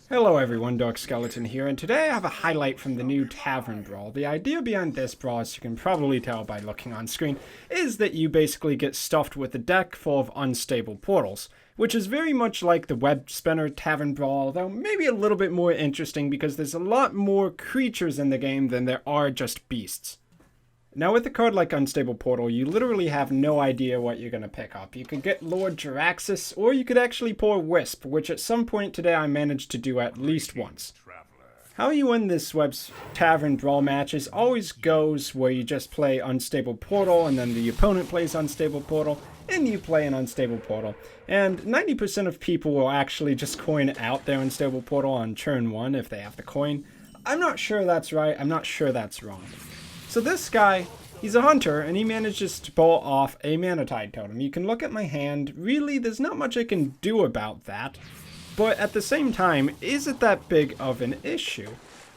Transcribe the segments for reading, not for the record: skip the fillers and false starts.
Hello everyone, Dark Skeleton here, and today I have a highlight from the new Tavern Brawl. The idea behind this brawl, as you can probably tell by looking on screen, is that you basically get stuffed with a deck full of unstable portals, which is very much like the Web Spinner Tavern Brawl, though maybe a little bit more interesting because there's a lot more creatures in the game than there are just beasts. Now with a card like Unstable Portal, you literally have no idea what you're going to pick up. You could get Lord Jaraxxus, or you could actually pull Wisp, which at some point today I managed to do at least once. How you win this Web's Tavern Brawl matches always goes where you just play Unstable Portal, and then the opponent plays Unstable Portal, and you play an Unstable Portal. And 90% of people will actually just coin out their Unstable Portal on turn 1 if they have the coin. I'm not sure that's right, I'm not sure that's wrong. So this guy, he's a hunter, and he manages to pull off a Manatide Totem. You can look at my hand. Really, there's not much I can do about that. But at the same time, is it that big of an issue?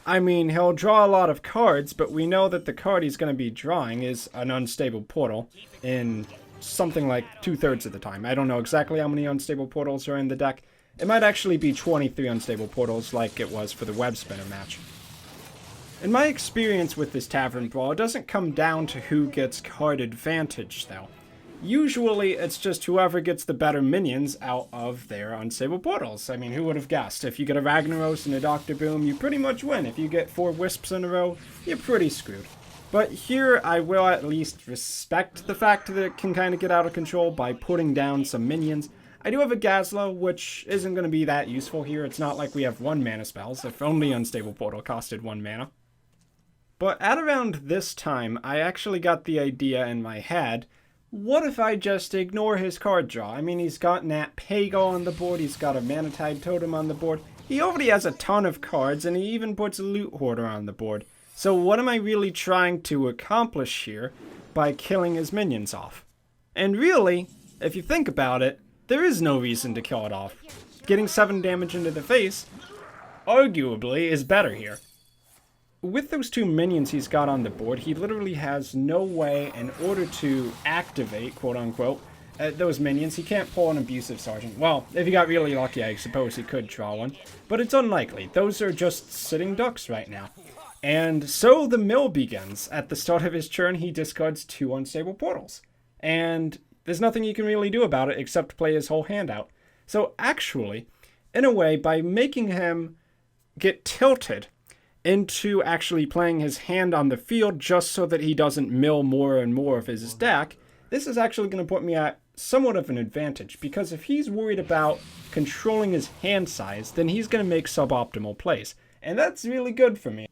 I mean, he'll draw a lot of cards, but we know that the card he's going to be drawing is an Unstable Portal in something like 2/3 of the time. I don't know exactly how many Unstable Portals are in the deck. It might actually be 23 Unstable Portals like it was for the Web Spinner match. In my experience with this Tavern Brawl, it doesn't come down to who gets card advantage, though. Usually, it's just whoever gets the better minions out of their Unstable Portals. I mean, who would have guessed? If you get a Ragnaros and a Dr. Boom, you pretty much win. If you get 4 Wisps in a row, you're pretty screwed. But here, I will at least respect the fact that it can kind of get out of control by putting down some minions. I do have a Gazlowe, which isn't going to be that useful here. It's not like we have 1 mana spells, if only Unstable Portal costed 1 mana. But at around this time, I actually got the idea in my head, what if I just ignore his card draw? I mean, he's got Nat Pagal on the board, he's got a Manatide Totem on the board, he already has a ton of cards, and he even puts a Loot Hoarder on the board. So what am I really trying to accomplish here by killing his minions off? And really, if you think about it, there is no reason to kill it off. Getting 7 damage into the face, arguably, is better here. With those 2 minions he's got on the board, he literally has no way in order to activate, quote-unquote, those minions. He can't pull an Abusive Sergeant. Well, if he got really lucky, I suppose he could draw one. But it's unlikely. Those are just sitting ducks right now. And so the mill begins. At the start of his turn, he discards 2 Unstable Portals. And there's nothing you can really do about it except play his whole hand out. So actually, in a way, by making him get tilted into actually playing his hand on the field just so that he doesn't mill more and more of his deck, this is actually going to put me at somewhat of an advantage, because if he's worried about controlling his hand size, then he's going to make suboptimal plays, and that's really good for me.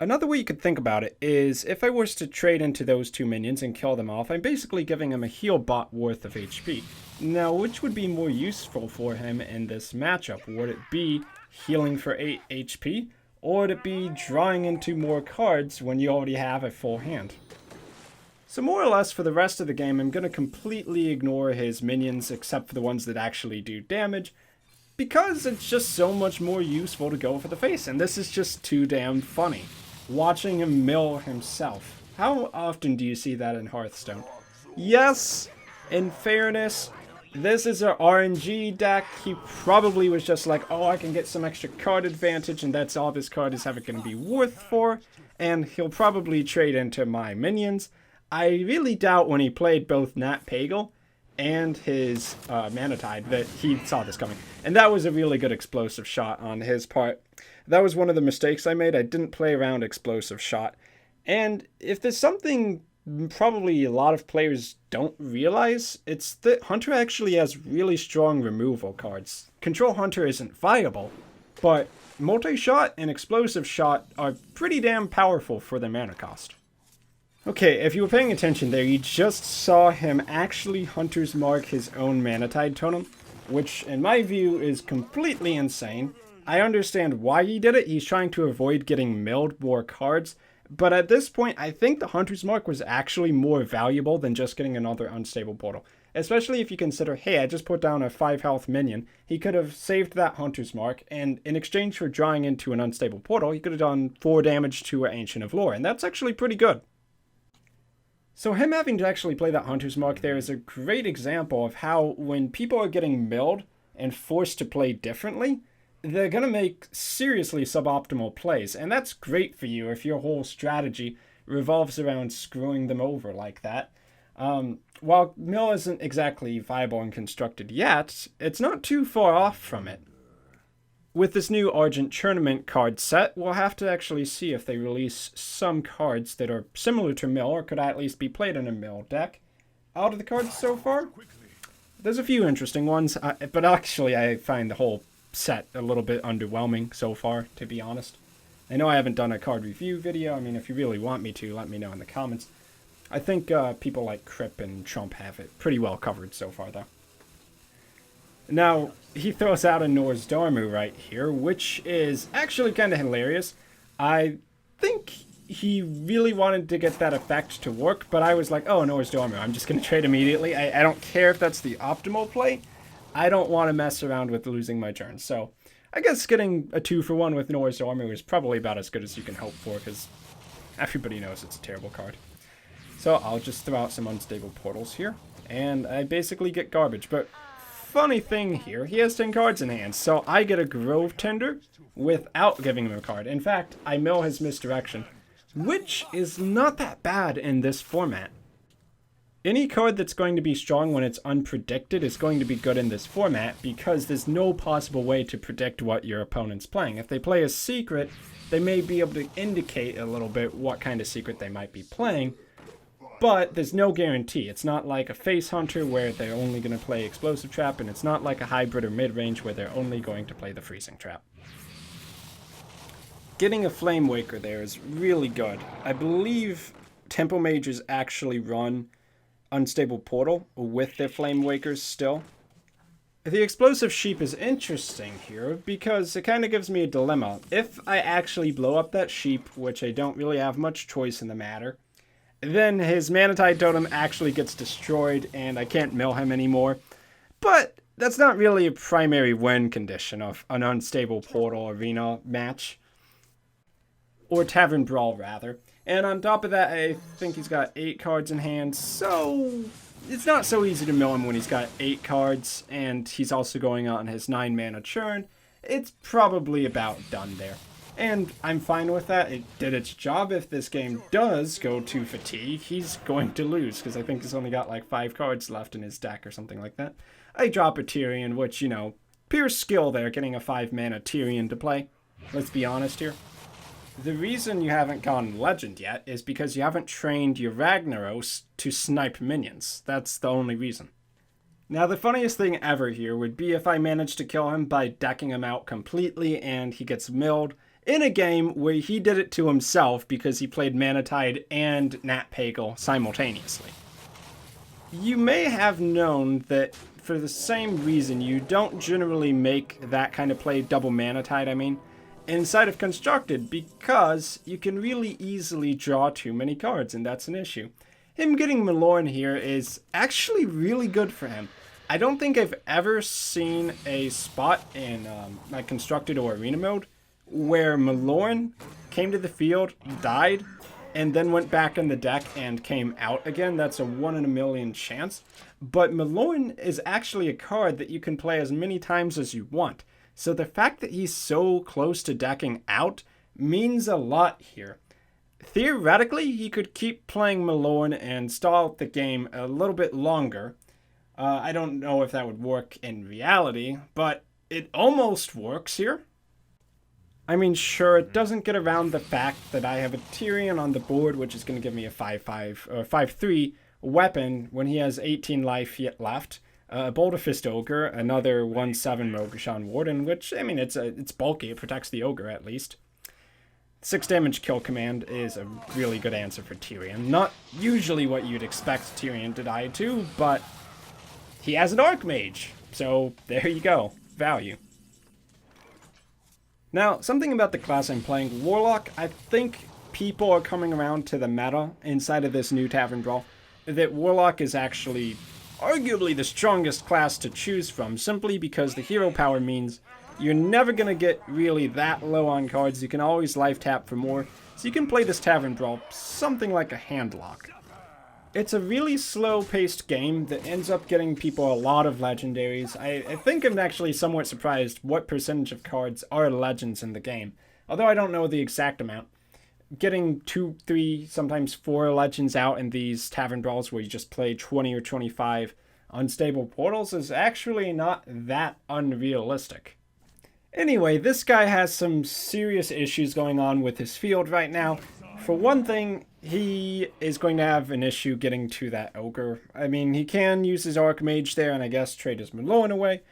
Another way you could think about it is, if I was to trade into those 2 minions and kill them off, I'm basically giving him a heal bot worth of HP. Now, which would be more useful for him in this matchup? Would it be healing for 8 HP? Or to be drawing into more cards when you already have a full hand? So more or less for the rest of the game, I'm going to completely ignore his minions except for the ones that actually do damage, because it's just so much more useful to go for the face, and this is just too damn funny. Watching him mill himself. How often do you see that in Hearthstone? Yes, in fairness, this is an RNG deck. He probably was just like, oh, I can get some extra card advantage, and that's all this card is ever going to be worth for, and he'll probably trade into my minions. I really doubt when he played both Nat Pagal and his Manatide that he saw this coming. And that was a really good explosive shot on his part. That was one of the mistakes I made. I didn't play around explosive shot. And if there's something probably a lot of players don't realize, it's that Hunter actually has really strong removal cards. Control Hunter isn't viable, but multi-shot and explosive shot are pretty damn powerful for their mana cost. Okay, if you were paying attention there, you just saw him actually Hunter's Mark his own Manatide Totem, which in my view is completely insane. I understand why he did it. He's trying to avoid getting milled more cards. But at this point, I think the Hunter's Mark was actually more valuable than just getting another Unstable Portal. Especially if you consider, hey, I just put down a 5 health minion. He could have saved that Hunter's Mark, and in exchange for drawing into an Unstable Portal, he could have done 4 damage to an Ancient of Lore, and that's actually pretty good. So him having to actually play that Hunter's Mark there is a great example of how when people are getting milled and forced to play differently, they're going to make seriously suboptimal plays. And that's great for you if your whole strategy revolves around screwing them over like that. While mill isn't exactly viable and constructed yet, it's not too far off from it. With this new Argent Tournament card set, we'll have to actually see if they release some cards that are similar to mill or could at least be played in a mill deck. Out of the cards so far, there's a few interesting ones, but actually I find the whole set a little bit underwhelming so far, to be honest. I know I haven't done a card review video. I mean, if you really want me to, let me know in the comments. I think people like Crip and Trump have it pretty well covered so far, though. Now, he throws out a Nor's Darmu right here, which is actually kind of hilarious. I think he really wanted to get that effect to work, but I was like, oh, Nor's Darmu, I'm just going to trade immediately. I don't care if that's the optimal play. I don't want to mess around with losing my turn. So I guess getting a 2-for-1 with Nor's Darmu is probably about as good as you can hope for, because everybody knows it's a terrible card. So I'll just throw out some unstable portals here, and I basically get garbage. But funny thing here, he has 10 cards in hand, so I get a Grove Tender without giving him a card. In fact, I mill his Misdirection, which is not that bad in this format. Any card that's going to be strong when it's unpredicted is going to be good in this format because there's no possible way to predict what your opponent's playing. If they play a secret, they may be able to indicate a little bit what kind of secret they might be playing, but there's no guarantee. It's not like a Face Hunter where they're only going to play Explosive Trap, and it's not like a Hybrid or Mid-Range where they're only going to play the Freezing Trap. Getting a Flame Waker there is really good. I believe Tempo Mages actually run Unstable Portal with their Flame Wakers still. The Explosive Sheep is interesting here because it kind of gives me a dilemma. If I actually blow up that sheep, which I don't really have much choice in the matter, then his Manatide Totem actually gets destroyed and I can't mill him anymore. But that's not really a primary win condition of an Unstable Portal Arena match. Or Tavern Brawl, rather. And on top of that, I think he's got 8 cards in hand, so it's not so easy to mill him when he's got 8 cards, and he's also going on his 9-mana churn. It's probably about done there. And I'm fine with that. It did its job. If this game does go to fatigue, he's going to lose, because I think he's only got like 5 cards left in his deck or something like that. I drop a Tyrion, which, you know, pure skill there, getting a 5-mana Tyrion to play. Let's be honest here. The reason you haven't gone Legend yet is because you haven't trained your Ragnaros to snipe minions. That's the only reason. Now, the funniest thing ever here would be if I managed to kill him by decking him out completely and he gets milled in a game where he did it to himself because he played Manatide and Nat Pagel simultaneously. You may have known that for the same reason you don't generally make that kind of play, double Manatide, inside of Constructed, because you can really easily draw too many cards, and that's an issue. Him getting Malorn here is actually really good for him. I don't think I've ever seen a spot in like Constructed or Arena mode where Malorn came to the field, died, and then went back in the deck and came out again. That's a 1 in a million chance. But Malorn is actually a card that you can play as many times as you want. So the fact that he's so close to decking out means a lot here. Theoretically, he could keep playing Malorn and stall out the game a little bit longer. I don't know if that would work in reality, but it almost works here. Sure, it doesn't get around the fact that I have a Tyrion on the board, which is going to give me a 5/5 or 5/3 weapon when he has 18 life yet left. A Boulder Fist Ogre, another 1/7 Mogashan Warden, which, it's bulky. It protects the Ogre, at least. 6 damage kill command is a really good answer for Tyrion. Not usually what you'd expect Tyrion to die to, but he has an Archmage. So, there you go. Value. Now, something about the class I'm playing, Warlock, I think people are coming around to the meta inside of this new Tavern Brawl, that Warlock is actually arguably the strongest class to choose from, simply because the hero power means you're never going to get really that low on cards. You can always life tap for more, so you can play this Tavern Brawl something like a handlock. It's a really slow-paced game that ends up getting people a lot of legendaries. I think I'm actually somewhat surprised what percentage of cards are legends in the game, although I don't know the exact amount. Getting 2, 3, sometimes 4 legends out in these tavern brawls where you just play 20 or 25 unstable portals is actually not that unrealistic. Anyway, this guy has some serious issues going on with his field right now. For one thing, he is going to have an issue getting to that ogre. I mean, he can use his Archmage there and I guess trade his Malone away,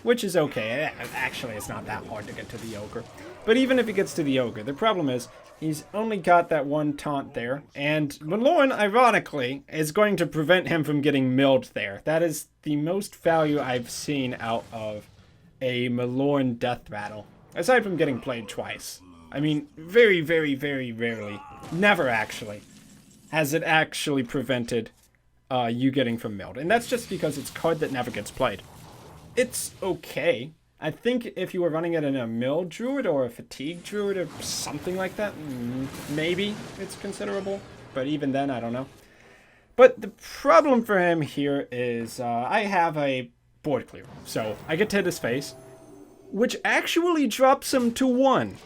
which is okay. Actually, it's not that hard to get to the ogre. But even if he gets to the ogre, the problem is he's only got that one taunt there, and Malone, ironically, is going to prevent him from getting milled there. That is the most value I've seen out of a Malone death rattle, aside from getting played twice. I mean, very, very, very rarely, never actually, has it actually prevented you getting from milled. And that's just because it's a card that never gets played. It's okay. I think if you were running it in a mill druid or a fatigue druid or something like that, maybe it's considerable. But even then, I don't know. But the problem for him here is I have a board clear. So I get to hit his face, which actually drops him to 1.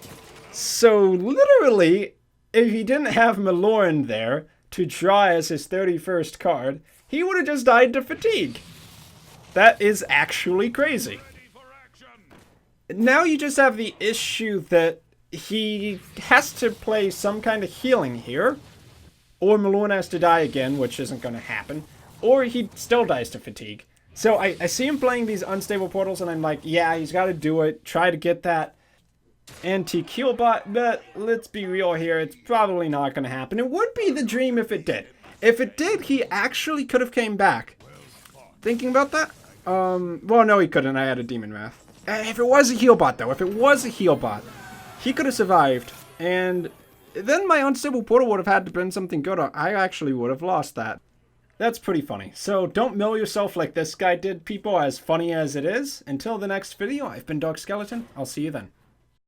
So literally, if he didn't have Malorn there to draw as his 31st card, he would have just died to fatigue. That is actually crazy. Now you just have the issue that he has to play some kind of healing here, or Malone has to die again, which isn't going to happen, or he still dies to fatigue. So I see him playing these unstable portals, and I'm like, yeah, he's got to do it, try to get that anti-kill bot, but let's be real here, it's probably not going to happen. It would be the dream if it did. If it did, he actually could have came back. Thinking about that? Well, no, he couldn't. I had a Demon Wrath. If it was a heal bot, though, if it was a heal bot, he could have survived, and then my unstable portal would have had to been something good. I actually would have lost that. That's pretty funny. So don't mill yourself like this guy did, people, as funny as it is. Until the next video, I've been Dark Skeleton. I'll see you then.